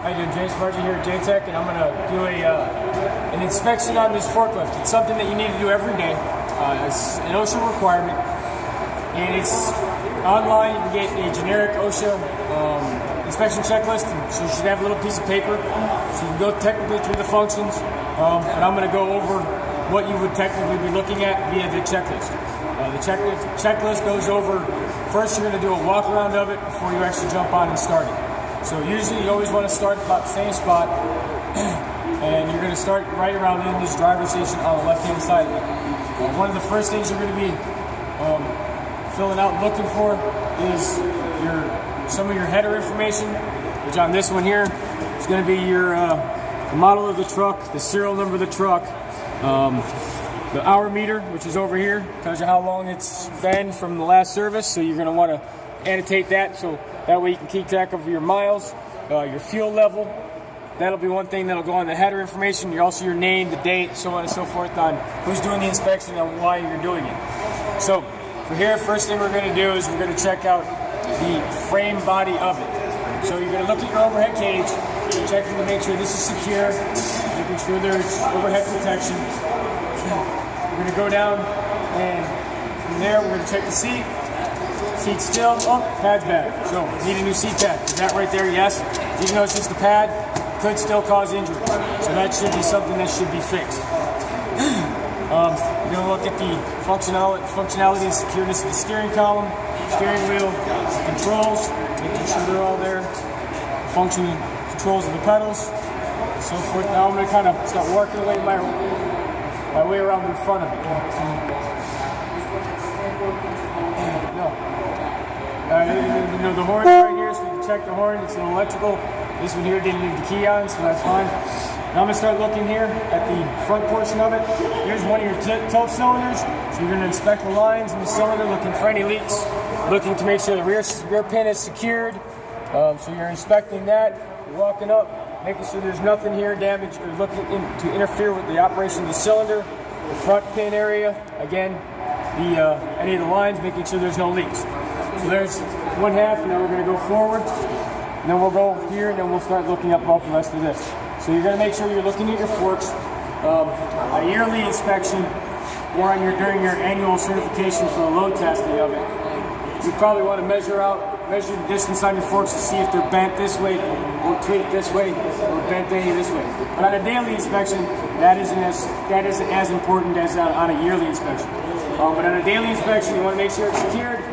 How you doing, James Margie here at JTech, and I'm going to do an inspection on this forklift. It's something that you need to do every day. It's an OSHA requirement, and it's online. You can get a generic OSHA inspection checklist, so you should have a little piece of paper so you can go technically through the functions, and I'm going to go over what you would technically be looking at via the checklist. The checklist goes over, first you're going to do a walk around of it before you actually jump on and start it. So usually you always want to start about the same spot, and you're going to start right around in this driver's station on the left-hand side of it. One of the first things you're going to be filling out and looking for is some of your header information, which on this one here is going to be your the model of the truck, the serial number of the truck, the hour meter, which is over here, tells you how long it's been from the last service, so you're going to want to annotate that, so that way you can keep track of your miles, your fuel level. That'll be one thing that'll go on the header information. Also your name, the date, so on and so forth, on who's doing the inspection and why you're doing it. So for here, first thing we're going to do is we're going to check out the frame body of it. So you're going to look at your overhead cage, checking to make sure this is secure, making sure there's overhead protection. We're going to go down, and from there we're going to check the seat. Seat still, oh, pad's bad. So need a new seat pad. Is that right there? Yes. Even though it's just a pad, could still cause injury. So that should be something that should be fixed. We're going to look at the functionality and secureness of the steering column, steering wheel, controls, making sure they're all there. Functioning controls of the pedals, so forth. Now I'm going to kind of start working my way around in front of it. The horn right here, so you can check the horn. It's an electrical. This one here didn't leave the key on, so that's fine. Now I'm going to start looking here at the front portion of it. Here's one of your tilt cylinders. So you're going to inspect the lines in the cylinder, looking for any leaks, looking to make sure the rear pin is secured. So you're inspecting that. You're walking up, making sure there's nothing here damaged or looking to interfere with the operation of the cylinder. The front pin area, again, any of the lines, making sure there's no leaks. So there's one half, and now we're going to go forward, and then we'll go here, and then we'll start looking up about the rest of this. So you're going to make sure you're looking at your forks, a yearly inspection, or during your annual certification for a load testing of it. You probably want to measure the distance on your forks to see if they're bent this way, or tweaked this way, or bent any this way. But on a daily inspection, that isn't as important as on a yearly inspection. But on a daily inspection, you want to make sure it's secured,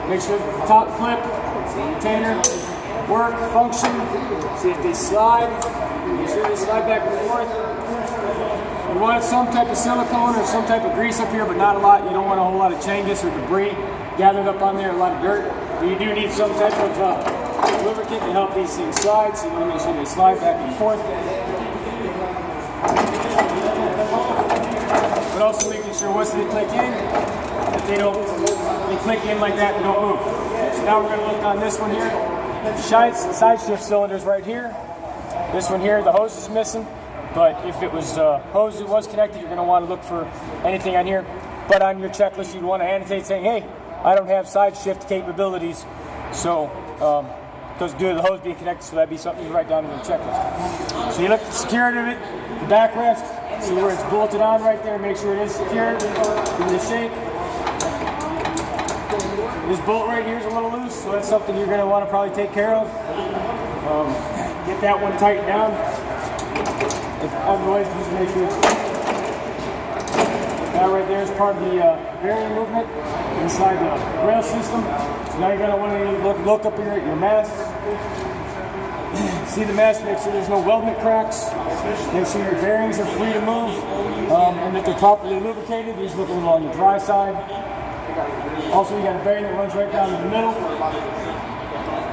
make sure the top clip, retainer, work, function, see if they slide, make sure they slide back and forth. You want some type of silicone or some type of grease up here, but not a lot. You don't want a whole lot of changus or debris gathered up on there, a lot of dirt. But you do need some type of lubricant to help these things slide, so you want to make sure they slide back and forth. But also making sure once they click in, that they click in like that and don't move. So now we're going to look on this one here. Side shift cylinders right here. This one here, the hose is missing. But if it was hose that was connected, you're going to want to look for anything on here. But on your checklist, you'd want to annotate saying, hey, I don't have side shift capabilities. So, because due to the hose being connected, so that'd be something you write down in your checklist. So you look at the security of it, the backrest, see where it's bolted on right there, make sure it is secured, give it a shake. This bolt right here is a little loose, so that's something you're going to want to probably take care of. Get that one tightened down. Otherwise, just make sure it's that right there is part of the bearing movement inside the rail system. So now you're going to want to look up here at your mast. See the mast, make sure there's no weldment cracks. Make sure your bearings are free to move and that they're properly lubricated. These look a little on the dry side. Also, you got a bearing that runs right down in the middle.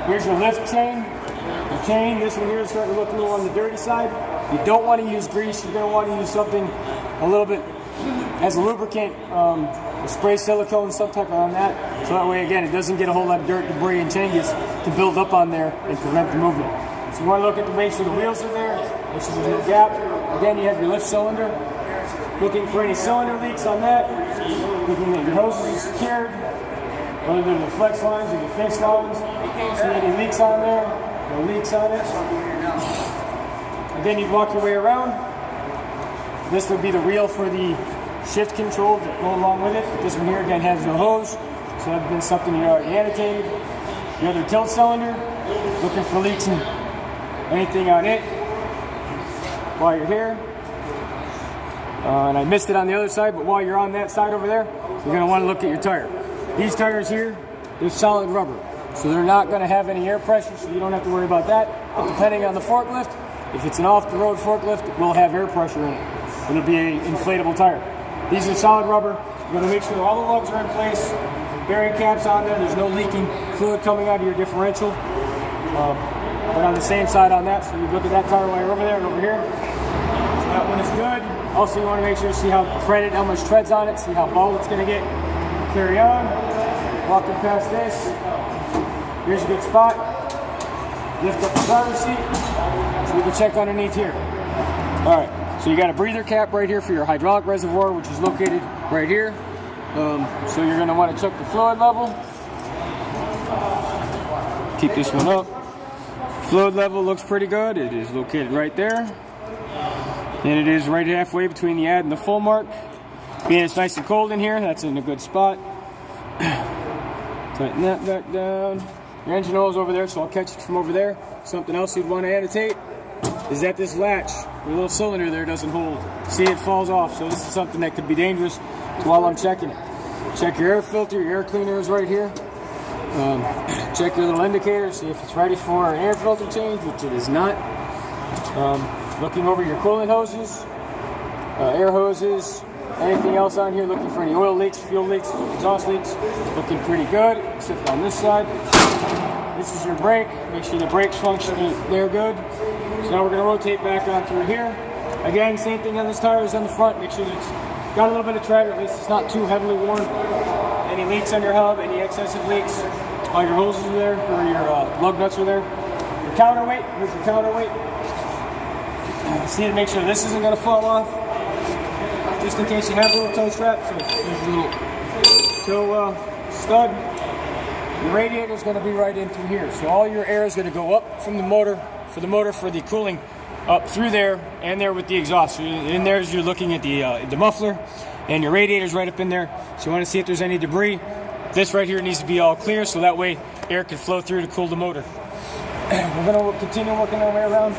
Here's your lift chain. The chain, this one here is starting to look a little on the dirty side. You don't want to use grease. You're going to want to use something a little bit as a lubricant, spray silicone, some type on that. So that way, again, it doesn't get a whole lot of dirt, debris, and changes to build up on there and prevent the movement. So you want to look at make sure the wheels are there, make sure there's no gap. Again, you have your lift cylinder. Looking for any cylinder leaks on that. Looking at your hoses are secured, whether they're the flex lines or the fixed lines. See any leaks on there? No leaks on it. Again, you'd walk your way around. This would be the reel for the shift control that go along with it. This one here again has no hose, so that'd been something you already annotated. The other tilt cylinder, looking for leaks and anything on it while you're here. And I missed it on the other side, but while you're on that side over there, you're going to want to look at your tire. These tires here, they're solid rubber, so they're not going to have any air pressure, so you don't have to worry about that. But depending on the forklift, if it's an off-the-road forklift, it will have air pressure in it. It'll be an inflatable tire. These are solid rubber. You're going to make sure all the lugs are in place, bearing caps on there, there's no leaking fluid coming out of your differential. But on the same side on that, so you look at that tire while you're over there and over here. So that one is good. Also, you want to make sure to see how much tread's on it, see how bald it's going to get. Carry on. Walking past this. Here's a good spot. Lift up the driver's seat so we can check underneath here. All right, so you got a breather cap right here for your hydraulic reservoir, which is located right here. So you're going to want to check the fluid level. Keep this one up. Fluid level looks pretty good. It is located right there. And it is right halfway between the add and the full mark. Being it's nice and cold in here, that's in a good spot. Tighten that back down. Your engine oil is over there, so I'll catch it from over there. Something else you'd want to annotate is that this latch, the little cylinder there, doesn't hold. See, it falls off, so this is something that could be dangerous while I'm checking it. Check your air filter, your air cleaner is right here. Check your little indicator, see if it's ready for an air filter change, which it is not. Looking over your coolant hoses, air hoses, anything else on here, looking for any oil leaks, fuel leaks, exhaust leaks. Looking pretty good, except on this side. This is your brake. Make sure the brake's functioning, they're good. So now we're going to rotate back on through here. Again, same thing on this tire as on the front. Make sure that it's got a little bit of tread, or at least it's not too heavily worn. Any leaks on your hub, any excessive leaks, all your hoses are there, or your lug nuts are there. Your counterweight, here's your counterweight. See to make sure this isn't going to fall off, just in case you have a little toe strap. So there's a little toe stud. Your radiator is going to be right in through here, so all your air is going to go up from the motor for the cooling up through there and there with the exhaust. So in there, as you're looking at the muffler, and your radiator's right up in there. So you want to see if there's any debris. This right here needs to be all clear, so that way air can flow through to cool the motor. We're going to continue working our way around.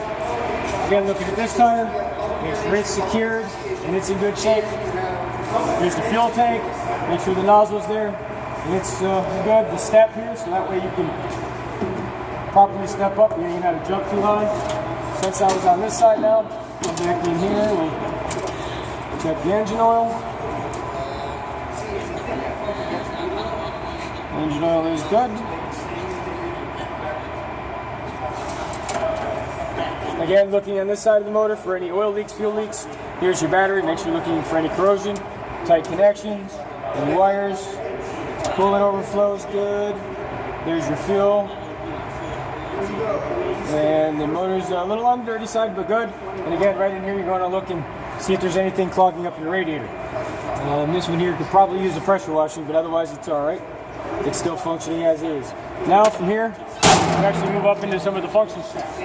Again, looking at this tire, make sure it's secured and it's in good shape. Here's the fuel tank, make sure the nozzle's there and it's good. The step here, so that way you can properly step up. You ain't got to jump too high. Since I was on this side now, come back in here, we'll check the engine oil. Engine oil is good. Again, looking on this side of the motor for any oil leaks, fuel leaks. Here's your battery. Make sure you're looking for any corrosion, tight connections, any wires. Coolant overflows good. There's your fuel. And the motor's a little on the dirty side, but good. And again, right in here, you're going to look and see if there's anything clogging up your radiator. This one here could probably use a pressure washing, but otherwise it's all right. It's still functioning as is. Now from here, we'll actually move up into some of the function stuff.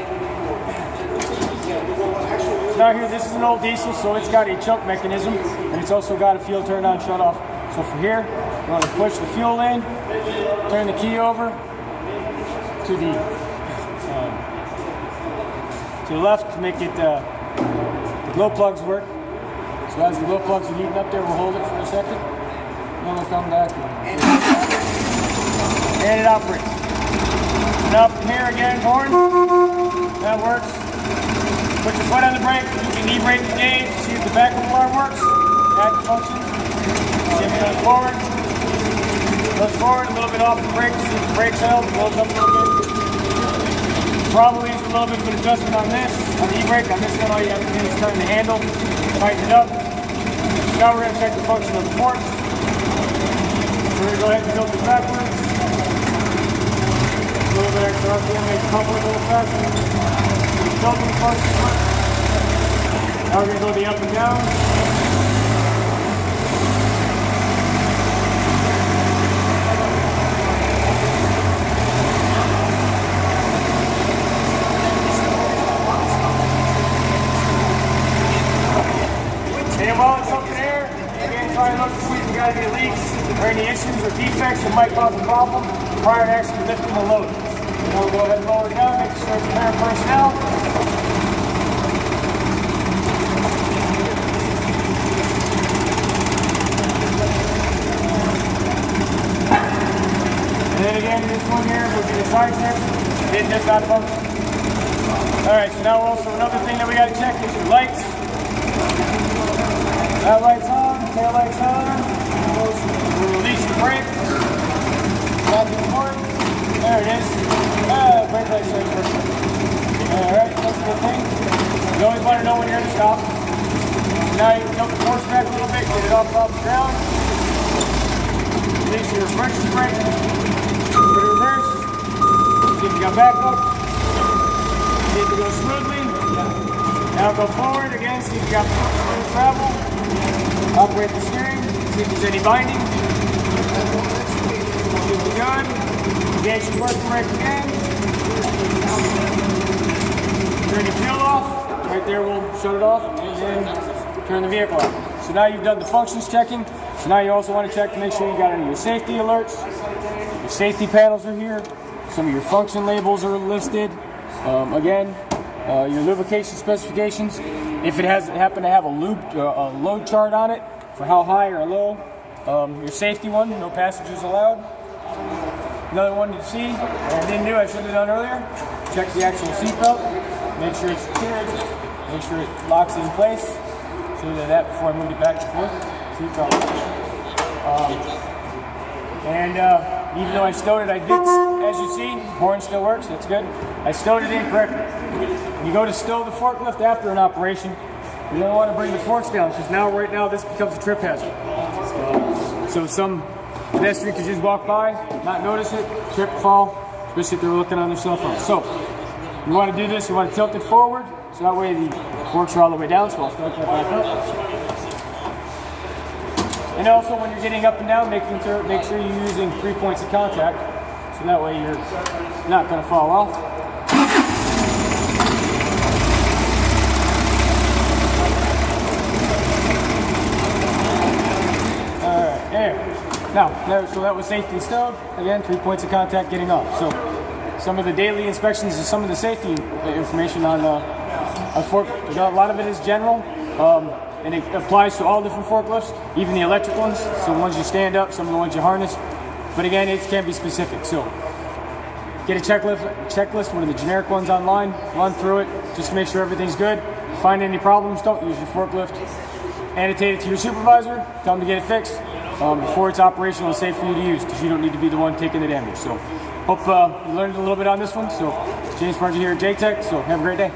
Now here, this is an old diesel, so it's got a choke mechanism, and it's also got a fuel turn on, shut off. So for here, you want to push the fuel in, turn the key over to the left to make it the glow plugs work. So as the glow plugs are heating up there, we'll hold it for a second. Then we'll come back and it operates. Now from here again, horn. That works. Put your foot on the brake. You can e-brake the gauge. See if the backup alarm works. That functions. Shift goes forward. Goes forward a little bit off the brake. See if the brake's held. Goes up a little bit. Probably needs a little bit of an adjustment on this. On the e-brake. On this one, all you have to do is turn the handle, tighten it up. Now we're going to check the function of the forks. We're going to go ahead and tilt it backwards. A little bit extra RPM, make the pump a little faster. Tilting the function. Now we're going to go the up and down. any issues or defects that might cause a problem prior to actually lifting the load. So we'll go ahead and lower it down, make sure it's clear personnel. And then again, this one here will be the side check. It does not function. Alright, so now also another thing that we got to check is your lights. That light's on, tail light's on. We'll release the brake. Back and forth. There it is. Brake light's right first. Alright, that's a good thing. You always want to know when you're going to stop. Now you can tilt the force back a little bit, get it off the ground. Release your emergency brake. Put it in reverse. See if you got backup. See if it goes smoothly. Now go forward again, see if you got smooth travel. Operate the steering, see if there's any binding. Should be good. Engage the working brake again. Turn your fuel off. Right there will shut it off. And then turn the vehicle off. So now you've done the functions checking. So now you also want to check to make sure you got any of your safety alerts. Your safety panels are here. Some of your function labels are listed. Again, your lubrication specifications. If it has happen to have a load chart on it for how high or low. Your safety one, no passengers allowed. Another one to see, I didn't do, I should have done earlier. Check the actual seatbelt. Make sure it's secured. Make sure it locks in place. So that before I moved it back and forth. Seatbelt. Even though I stowed it, I did, as you see, horn still works, that's good. I stowed it in correctly. When you go to stow the forklift after an operation, you don't want to bring the forks down because right now this becomes a trip hazard. So some pedestrian could just walk by, not notice it, trip, fall, especially if they're looking on their cell phone. So you want to do this, you want to tilt it forward, so that way the forks are all the way down, so I'll start that back up. And also when you're getting up and down, make sure you're using 3 points of contact, so that way you're not going to fall off. Alright, there. Now, so that was safety stowed. Again, 3 points of contact getting off. So some of the daily inspections and some of the safety information on forklift. A lot of it is general. And it applies to all different forklifts, even the electric ones. So the ones you stand up, some of the ones you harness. But again, it can be specific. So get a checklist, one of the generic ones online, run through it, just to make sure everything's good. Find any problems, don't use your forklift. Annotate it to your supervisor, tell them to get it fixed before it's operational and safe for you to use, because you don't need to be the one taking the damage. So hope you learned a little bit on this one. So James Parker here at JTech, so have a great day.